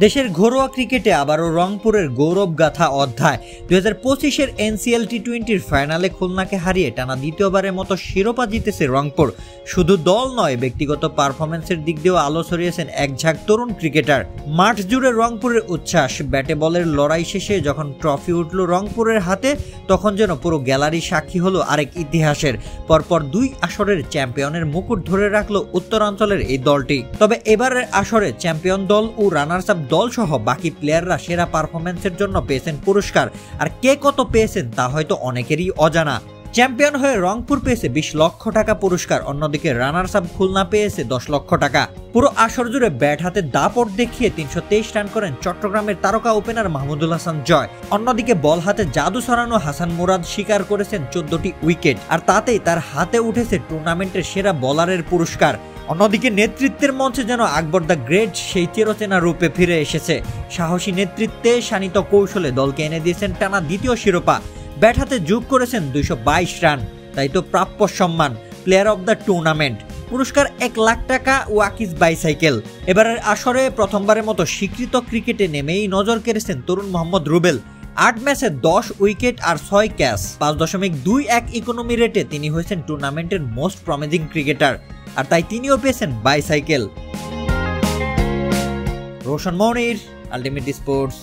দেশের ঘরোয়া ক্রিকেটে আবারও রংপুরের গৌরবগাথা অধ্যায়। 2025-এর NCL টি20-র ফাইনালে খুলনাকে হারিয়ে টানা দ্বিতীয়বারের মতো শিরোপা জিতেছে রংপুর। শুধু দল নয়, ব্যক্তিগত পারফরম্যান্সের দিক দিয়েও আলো ছড়িয়েছেন এক ঝাঁক তরুণ ক্রিকেটার। মাঠ জুড়ে রংপুরের উচ্ছ্বাস। ব্যাটে বলের লড়াই শেষে যখন ট্রফি উঠল রংপুরের হাতে, তখন যেন পুরো গ্যালারি সাক্ষী হলো আরেক ইতিহাসের। পরপর 2 আসরের চ্যাম্পিয়নের মুকুট ধরে রাখলো উত্তরাঞ্চলের এই দলটি। তবে এবারের আসরে চ্যাম্পিয়ন দল ও রানার্স আপ দল সহ বাকি প্লেয়াররা সেরা পারফরম্যান্সের জন্য পেয়েছেন পুরস্কার। আর কে কত পেয়েছেন তা হয়তো অনেকেরই অজানা। চ্যাম্পিয়ন হয়ে রংপুর পেয়েছে 20 লক্ষ টাকা পুরস্কার, অন্যদিকে রানার্স আপ খুলনা পেয়েছে 10 লক্ষ টাকা। পুরো আসর জুড়ে ব্যাট হাতে দাপট দেখিয়ে 323 রান করেন চট্টগ্রামের তারকা ওপেনার মাহমুদুল হাসান জয়। অন্যদিকে বল হাতে জাদু ছড়ানো হাসান মুরাদ শিকার করেছেন 14টি উইকেট, আর তাতেই তার হাতে উঠেছে টুর্নামেন্টের সেরা বোলারের পুরস্কার। অন্যদিকে নেতৃত্বের মঞ্চে যেন আকবর দ্য গ্রেট সেই চিরচেনা রূপে ফিরে এসেছে। সাহসী নেতৃত্বে, শানিত কৌশলে দলকে এনে দিয়েছেন টানা দ্বিতীয় শিরোপা। ব্যাট হাতে যোগ করেছেন 222 রান, তাই তো প্রাপ্য সম্মান প্লেয়ার অব দ্য টুর্নামেন্ট। পুরস্কার 1 লাখ টাকা, ওয়াকিস বাইসাইকেল। এবারের আসরে প্রথমবারের মতো স্বীকৃত ক্রিকেটে নেমেই নজর কেড়েছেন তরুণ মোহাম্মদ রুবেল। 8 ম্যাচে 10 উইকেট আর 6 ক্যাচ। 5.21 ইকোনমি রেটে তিনি হয়েছেন টুর্নামেন্টের মোস্ট প্রমিজিং ক্রিকেটার, আর তাই তিনিও পেয়েছেন বাইসাইকেল। রোশন মনির, আলটিমেট স্পোর্টস।